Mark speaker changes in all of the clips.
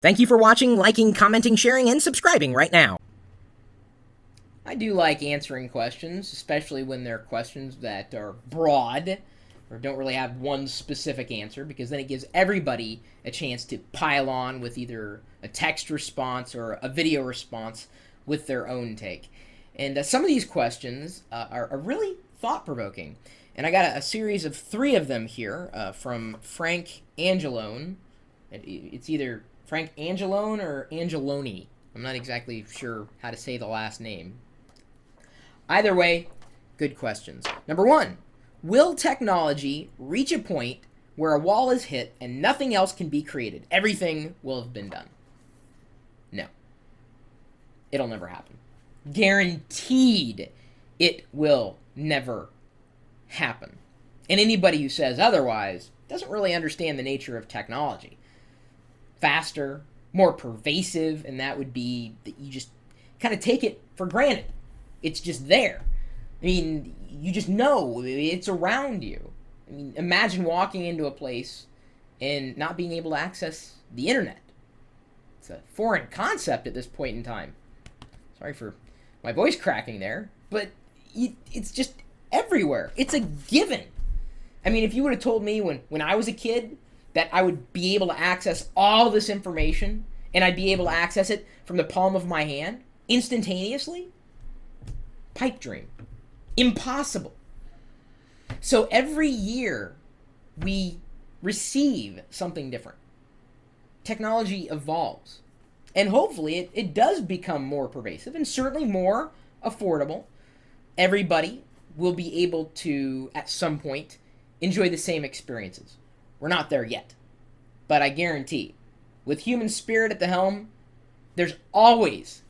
Speaker 1: Thank you for watching, liking, commenting, sharing, and subscribing right now. I do like answering questions, especially when they're questions that are broad or don't really have one specific answer, because then it gives everybody a chance to pile on with either a text response or a video response with their own take. And some of these questions are really thought-provoking. And I got a series of 3 of them here from Frank Angelone. It's either Frank Angelone or Angeloni. I'm not exactly sure how to say the last name. Either way, good questions. Number 1, will technology reach a point where a wall is hit and nothing else can be created? Everything will have been done. No. It'll never happen. Guaranteed it will never happen. And anybody who says otherwise doesn't really understand the nature of technology. Faster, more pervasive, and that would be that you just kind of take it for granted. It's just there. I mean, you just know it's around you. I mean, imagine walking into a place and not being able to access the internet. It's a foreign concept at this point in time. Sorry for my voice cracking there, but it's just everywhere. It's a given. I mean, if you would have told me when I was a kid that I would be able to access all this information and I'd be able to access it from the palm of my hand instantaneously, pipe dream. Impossible. So every year we receive something different. Technology evolves. And hopefully it does become more pervasive and certainly more affordable. Everybody will be able to, at some point, enjoy the same experiences. We're not there yet. But I guarantee, with human spirit at the helm, there's always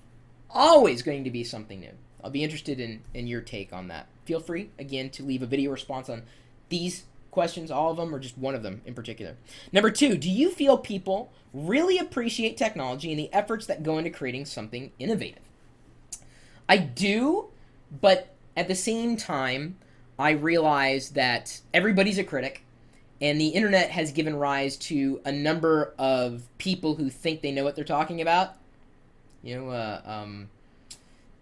Speaker 1: going to be something new. I'll be interested in your take on that. Feel free, again, to leave a video response on these questions, all of them, or just one of them in particular. Number 2, do you feel people really appreciate technology and the efforts that go into creating something innovative? I do, but at the same time, I realize that everybody's a critic, and the internet has given rise to a number of people who think they know what they're talking about.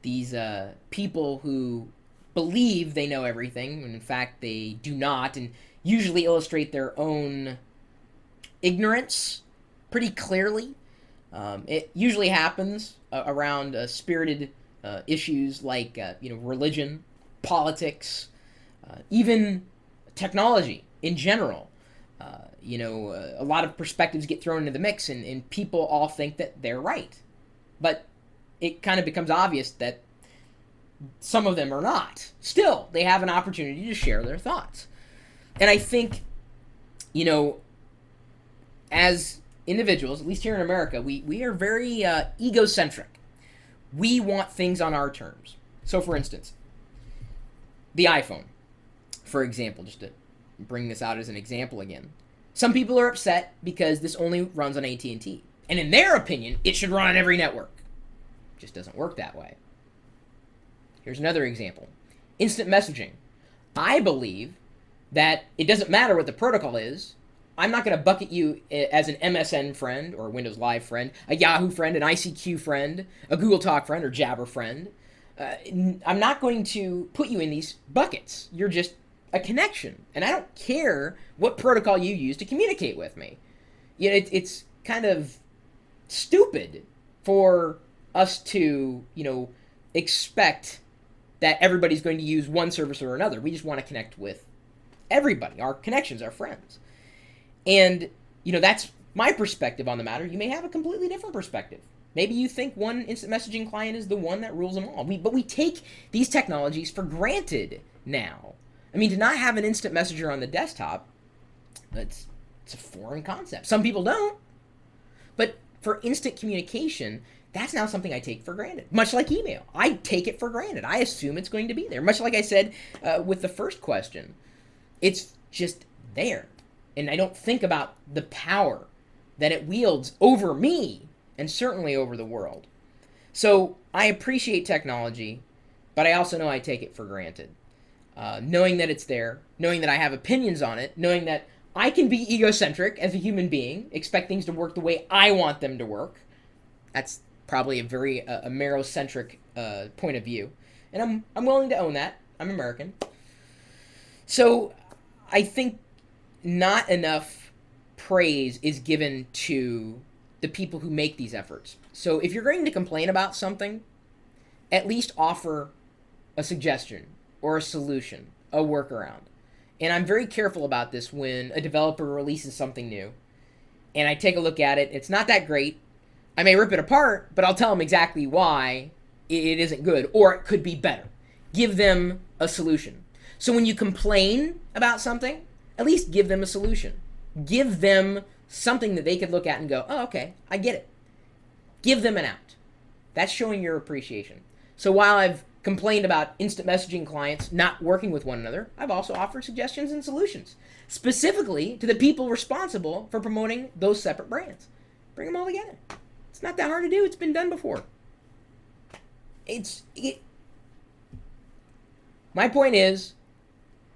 Speaker 1: These people who believe they know everything, when in fact they do not, and usually illustrate their own ignorance pretty clearly. It usually happens around spirited issues like religion, politics, even technology in general. A lot of perspectives get thrown into the mix, and people all think that they're right. But it kind of becomes obvious that some of them are not. Still, they have an opportunity to share their thoughts. And I think, as individuals, at least here in America, we are very egocentric. We want things on our terms. So, for instance, the iPhone, for example, just to bring this out as an example again. Some people are upset because this only runs on AT&T. And in their opinion, it should run on every network. It just doesn't work that way. Here's another example. Instant messaging. I believe that it doesn't matter what the protocol is. I'm not going to bucket you as an MSN friend or a Windows Live friend, a Yahoo friend, an ICQ friend, a Google Talk friend, or Jabber friend. I'm not going to put you in these buckets. You're just a connection. And I don't care what protocol you use to communicate with me. It's kind of stupid for us to, expect that everybody's going to use one service or another. We just want to connect with everybody, our connections, our friends. And, that's my perspective on the matter. You may have a completely different perspective. Maybe you think one instant messaging client is the one that rules them all. But we take these technologies for granted now. I mean, to not have an instant messenger on the desktop, it's a foreign concept. Some people don't. But for instant communication, that's now something I take for granted. Much like email. I take it for granted. I assume it's going to be there. Much like I said with the first question. It's just there. And I don't think about the power that it wields over me and certainly over the world. So I appreciate technology, but I also know I take it for granted. Knowing that it's there, knowing that I have opinions on it, knowing that I can be egocentric as a human being, expect things to work the way I want them to work. That's probably a very Amerocentric point of view, and I'm willing to own that. I'm American, so I think not enough praise is given to the people who make these efforts. So if you're going to complain about something, at least offer a suggestion or a solution, a workaround. And I'm very careful about this when a developer releases something new and I take a look at it. It's not that great. I may rip it apart, but I'll tell them exactly why it isn't good or it could be better. Give them a solution. So when you complain about something, at least give them a solution. Give them something that they could look at and go, oh, okay, I get it. Give them an out. That's showing your appreciation. So while I've complained about instant messaging clients not working with one another, I've also offered suggestions and solutions, specifically to the people responsible for promoting those separate brands. Bring them all together. It's not that hard to do. It's been done before. My point is,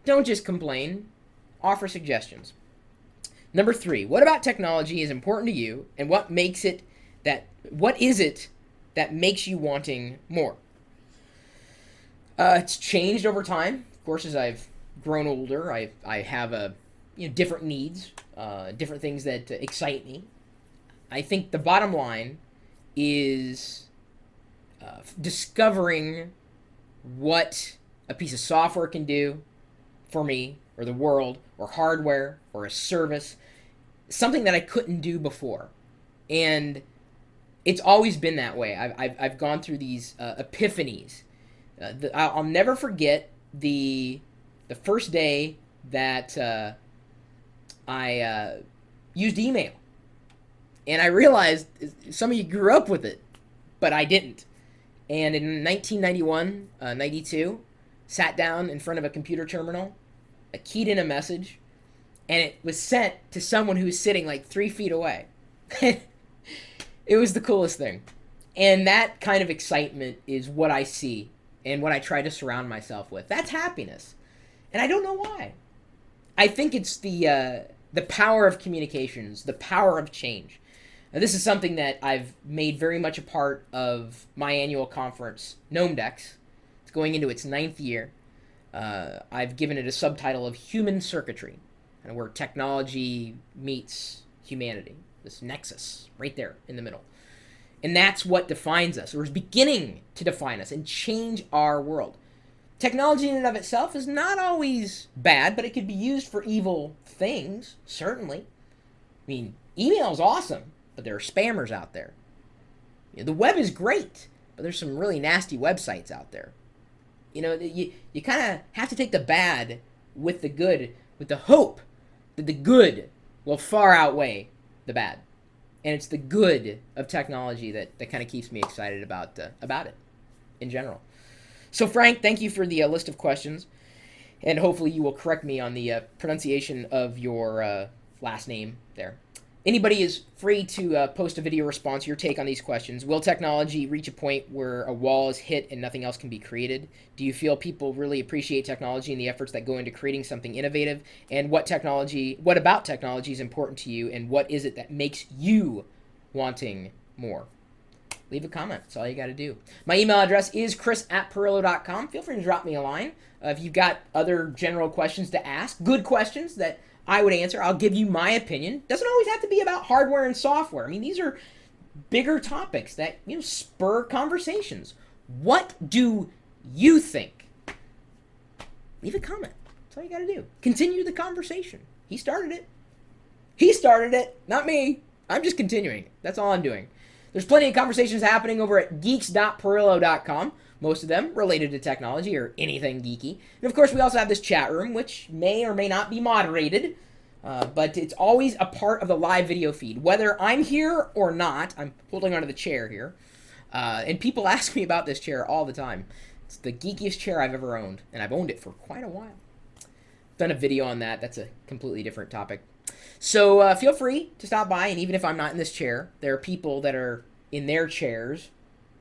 Speaker 1: don't just complain. Offer suggestions. Number 3, what about technology is important to you, and what is it that makes you wanting more? It's changed over time. Of course, as I've grown older, I have different needs, different things that excite me. I think the bottom line is discovering what a piece of software can do for me, or the world, or hardware, or a service, something that I couldn't do before. And it's always been that way. I've gone through these epiphanies. I'll never forget the first day that I used email. And I realized some of you grew up with it, but I didn't. And in 1991, 92, sat down in front of a computer terminal, I keyed in a message, and it was sent to someone who was sitting like 3 feet away. It was the coolest thing. And that kind of excitement is what I see and what I try to surround myself with. That's happiness. And I don't know why. I think it's the power of communications, the power of change. Now, this is something that I've made very much a part of my annual conference, GnomeDex. It's going into its 9th year. I've given it a subtitle of Human Circuitry, and where technology meets humanity. This nexus right there in the middle. And that's what defines us, or is beginning to define us and change our world. Technology in and of itself is not always bad, but it could be used for evil things, certainly. I mean, email is awesome, but there are spammers out there. The web is great, but there's some really nasty websites out there. You kind of have to take the bad with the good, with the hope that the good will far outweigh the bad. And it's the good of technology that kind of keeps me excited about it in general. So Frank, thank you for the list of questions. And hopefully you will correct me on the pronunciation of your last name there. Anybody is free to post a video response, your take on these questions. Will technology reach a point where a wall is hit and nothing else can be created? Do you feel people really appreciate technology and the efforts that go into creating something innovative? And what about technology is important to you, and what is it that makes you wanting more? Leave a comment. That's all you got to do. My email address is chris@pirillo.com. Feel free to drop me a line. If you've got other general questions to ask, good questions that I would answer, I'll give you my opinion. Doesn't always have to be about hardware and software. I mean, these are bigger topics that spur conversations. What do you think? Leave a comment. That's all you got to do. Continue the conversation. He started it, not me. I'm just continuing. That's all I'm doing. There's plenty of conversations happening over at geeks.pirillo.com. Most of them related to technology or anything geeky. And of course, we also have this chat room, which may or may not be moderated, but it's always a part of the live video feed. Whether I'm here or not, I'm holding onto the chair here, and people ask me about this chair all the time. It's the geekiest chair I've ever owned, and I've owned it for quite a while. Done a video on that. That's a completely different topic. So feel free to stop by, and even if I'm not in this chair, there are people that are in their chairs,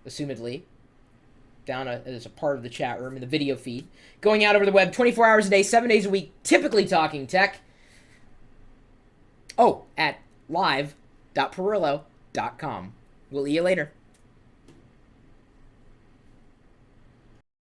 Speaker 1: assumedly, down as a part of the chat room in the video feed, going out over the web 24 hours a day, 7 days a week, typically talking tech. Oh, at live.pirillo.com. We'll see you later.